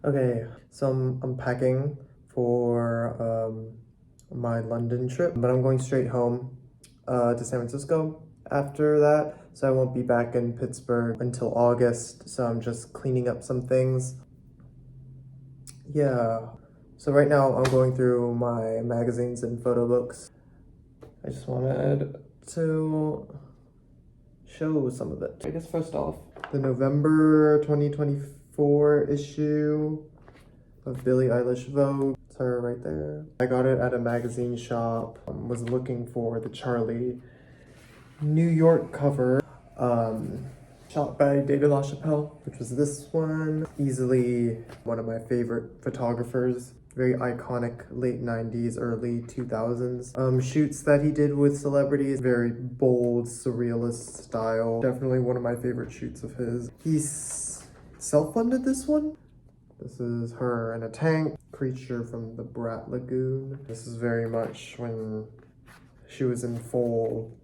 Okay, so I'm packing for my London trip, but I'm going straight home to San Francisco after that, so I won't be back in Pittsburgh until August, so I'm just cleaning up some things. Yeah, so right now I'm going through my magazines and photo books. I just wanted to show some of it. I guess first off, the November 2024 issue of Billie Eilish Vogue. It's her right there. I got it at a magazine shop. Was looking for the Charli New York cover. Shot by David LaChapelle, which was this one. Easily one of my favorite photographers. Very iconic late 90s, early 2000s shoots that he did with celebrities. Very bold, surrealist style. Definitely one of my favorite shoots of his. He's self-funded this one. This is her in a tank, creature from the Brat Lagoon. This is very much when she was in full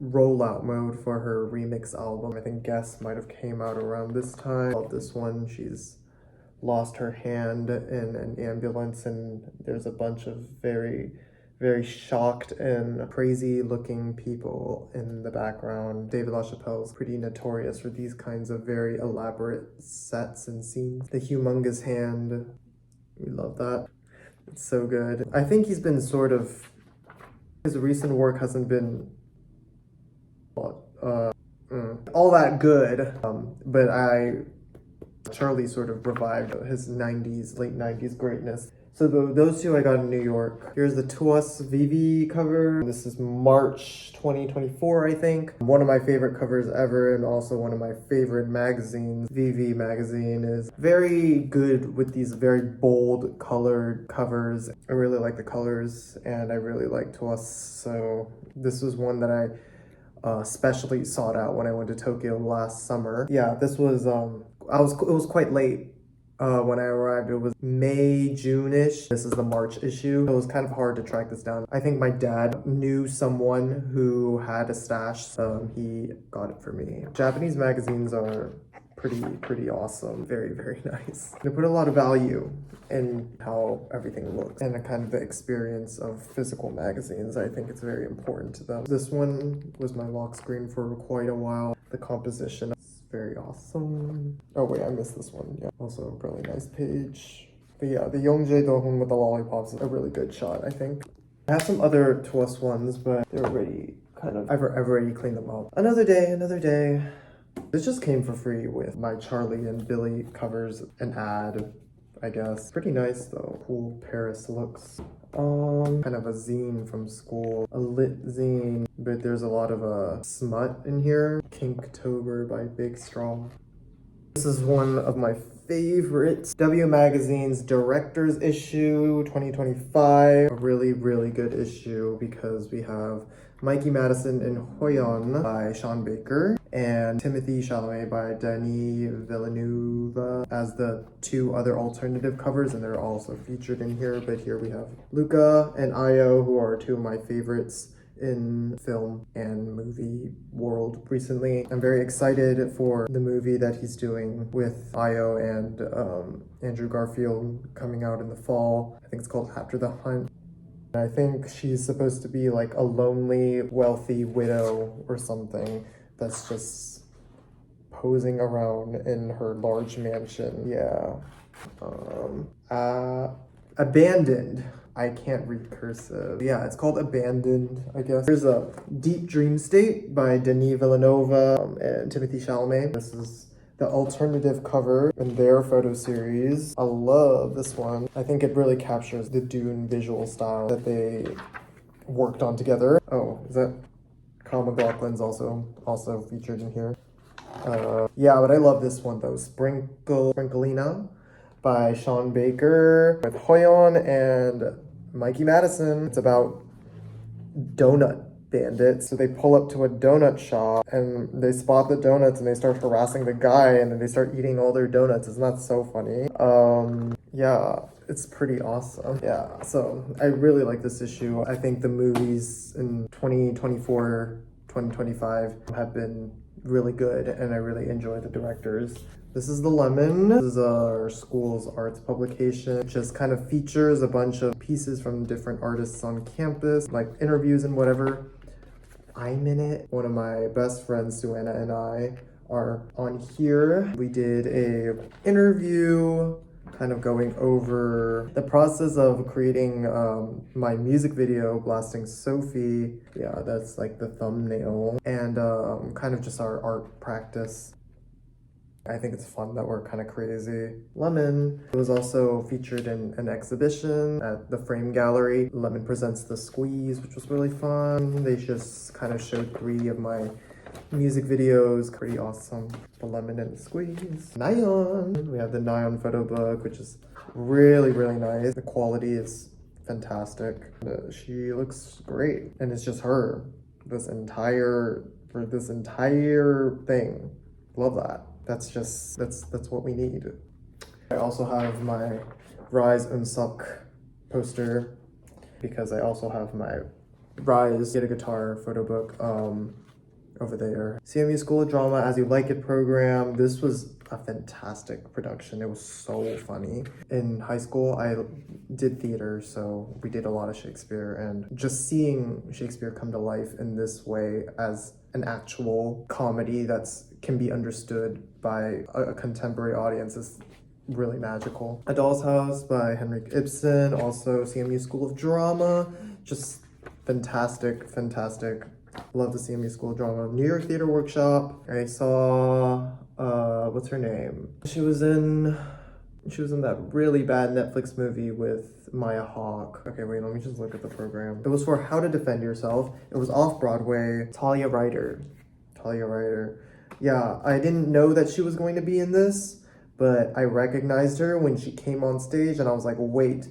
rollout mode for her remix album. I think Guess might have came out around this time. Love this one. She's lost her hand in an ambulance and there's a bunch of very shocked and crazy looking people in the background. David LaChapelle's pretty notorious for these kinds of very elaborate sets and scenes. The humongous hand, we love that. It's so good. I think he's been his recent work hasn't been all that good, but Charli sort of revived his late 90s greatness. So those two I got in New York. Here's the To Us Vivi cover. This is March 2024, I think. One of my favorite covers ever and also one of my favorite magazines. Vivi magazine is very good with these very bold colored covers. I really like the colors and I really like To Us. So this was one that I especially sought out when I went to Tokyo last summer. Yeah, this was, it was quite late. When I arrived, it was May, June-ish. This is the March issue. It was kind of hard to track this down. I think my dad knew someone who had a stash, so he got it for me. Japanese magazines are pretty awesome. Very nice. They put a lot of value in how everything looks and the kind of the experience of physical magazines. I think it's very important to them. This one was my lock screen for quite a while. The composition very awesome. Oh wait, I missed this one. Yeah, also a really nice page. But yeah, the Youngjae Do-hoon with the lollipops is a really good shot, I think. I have some other To Us ones, but they're already I've already cleaned them up. Another day. This just came for free with my Charli and Billie covers, an ad, I guess. Pretty nice though. Cool Paris looks. Kind of a zine from school, a lit zine, but there's a lot of smut in here. Kinktober by Big Strong. This is one of my favorites. W Magazine's Director's Issue 2025. A really good issue because we have Mikey, Madison, and Hoyeon by Sean Baker, and Timothy Chalamet by Denis Villeneuve as the two other alternative covers, and they're also featured in here. But here we have Luca and Io, who are two of my favorites in film and movie world recently. I'm very excited for the movie that he's doing with Io and Andrew Garfield coming out in the fall. I think it's called After the Hunt. I think she's supposed to be like a lonely, wealthy widow or something that's just posing around in her large mansion. Yeah. Abandoned. I can't read cursive. Yeah, it's called Abandoned, I guess. There's a Deep Dream State by Denis Villeneuve and Timothy Chalamet. This is the alternative cover in their photo series. I love this one. I think it really captures the Dune visual style that they worked on together. Oh, is that Kyle MacLachlan's also featured in here? Yeah, but I love this one though. Sprinklina by Sean Baker with Hoyeon and Mikey Madison. It's about donut bandits. So they pull up to a donut shop and they spot the donuts and they start harassing the guy and then they start eating all their donuts. Isn't that so funny? Yeah, it's pretty awesome. Yeah, so I really like this issue. I think the movies in 2024, 2025 have been really good, and I really enjoy the directors. This is the Lemon. This is our school's arts publication. It just kind of features a bunch of pieces from different artists on campus, like interviews and whatever. I'm in it. One of my best friends, Suanna, and I are on here. We did a interview kind of going over the process of creating my music video, Blasting Sophie. Yeah, that's like the thumbnail. And kind of just our art practice. I think it's fun that we're kind of crazy. Lemon was also featured in an exhibition at the Frame Gallery. Lemon Presents the Squeeze, which was really fun. They just kind of showed 3 of my music videos. Pretty awesome. The Lemon and the Squeeze. Nyan. We have the Nyan photo book, which is really, really nice. The quality is fantastic. She looks great. And it's just her. This entire thing. Love that. That's what we need. I also have my riize poster because I also have my riize Get a Guitar photo book over there. CMU School of Drama As You Like It program. This was a fantastic production. It was so funny. In high school, I did theater, so we did a lot of Shakespeare, and just seeing Shakespeare come to life in this way as an actual comedy can be understood by a contemporary audience is really magical. A Doll's House by Henrik Ibsen, also CMU School of Drama. Just fantastic. Love the CMU School of Drama. New York Theater Workshop. I saw, what's her name? She was in that really bad Netflix movie with Maya Hawke. Okay, wait, let me just look at the program. It was for How to Defend Yourself. It was off Broadway. Talia Ryder. Yeah, I didn't know that she was going to be in this, but I recognized her when she came on stage, and I was like, wait,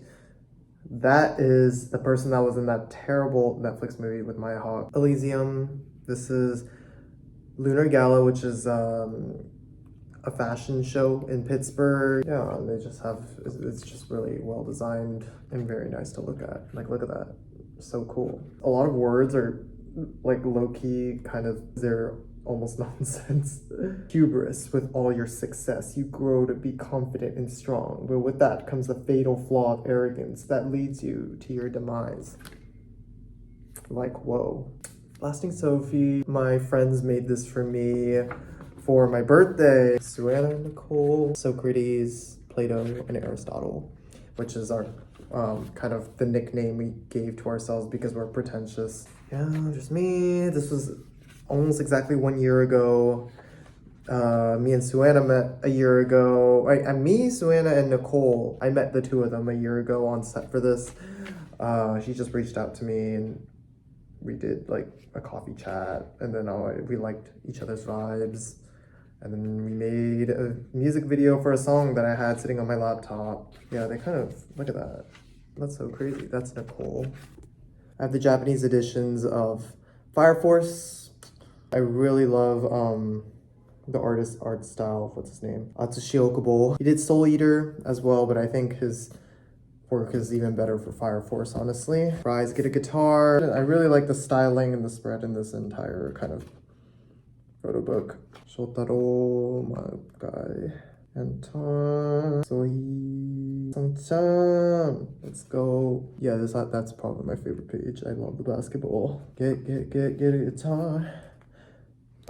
that is the person that was in that terrible Netflix movie with Maya Hawke. Elysium. This is Lunar Gala, which is a fashion show in Pittsburgh. Yeah, they just have, it's just really well designed and very nice to look at. Like, look at that. So cool. A lot of words are like low-key, kind of, they're almost nonsense. Hubris, with all your success, you grow to be confident and strong, but with that comes the fatal flaw of arrogance that leads you to your demise. Like, whoa. Blasting Sophie. My friends made this for me for my birthday. Suanna and Nicole, Socrates, Plato, and Aristotle, which is our kind of the nickname we gave to ourselves because we're pretentious. Yeah, just me. This was almost exactly 1 year ago. Me and Suanna met a year ago. Me, Suanna, and Nicole, I met the 2 of them a year ago on set for this. She just reached out to me and we did like a coffee chat, and then we liked each other's vibes. And then we made a music video for a song that I had sitting on my laptop. Yeah, they kind of, look at that. That's so crazy. That's Nicole. I have the Japanese editions of Fire Force. I really love the artist's art style. What's his name? Atsushi Okubo. He did Soul Eater as well, but I think his work is even better for Fire Force, honestly. riize Get a Guitar. I really like the styling and the spread in this entire kind of photo book. Shotaro, my guy. Anton, Sohee, Sung-chan. Let's go. Yeah, that's probably my favorite page. I love the basketball. Get a guitar.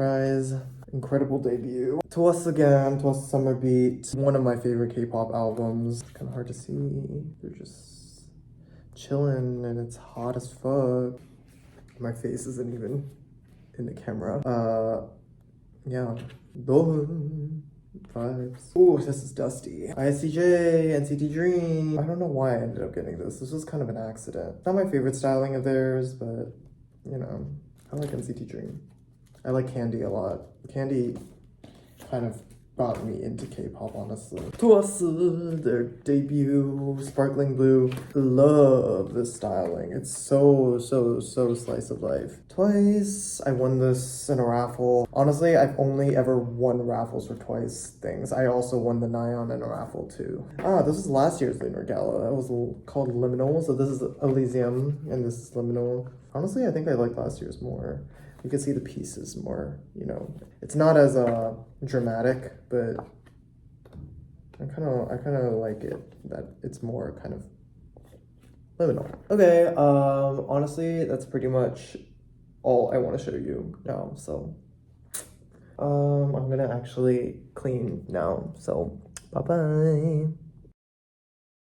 riize, incredible debut. To Us Again, To Us Summer Beat. One of my favorite K-pop albums. It's kind of hard to see. They're just chilling and it's hot as fuck. My face isn't even in the camera. Yeah. Dohun. Vibes. Ooh, this is dusty. ISTJ, NCT Dream. I don't know why I ended up getting this. This was kind of an accident. Not my favorite styling of theirs, but you know, I like NCT Dream. I like Candy a lot. Candy kind of got me into K-pop, honestly. To Us, their debut, Sparkling Blue. Love this styling. It's so slice of life. Twice, I won this in a raffle. Honestly, I've only ever won raffles for Twice things. I also won the Nyan in a raffle too. This is last year's Lunar Gala. It was called Liminal, so this is Elysium, and this is Liminal. Honestly, I think I like last year's more. You can see the pieces more, you know. It's not as dramatic, but I kind of like it that it's more kind of liminal. Okay, honestly, that's pretty much all I want to show you now. So, I'm gonna actually clean now. So, bye bye.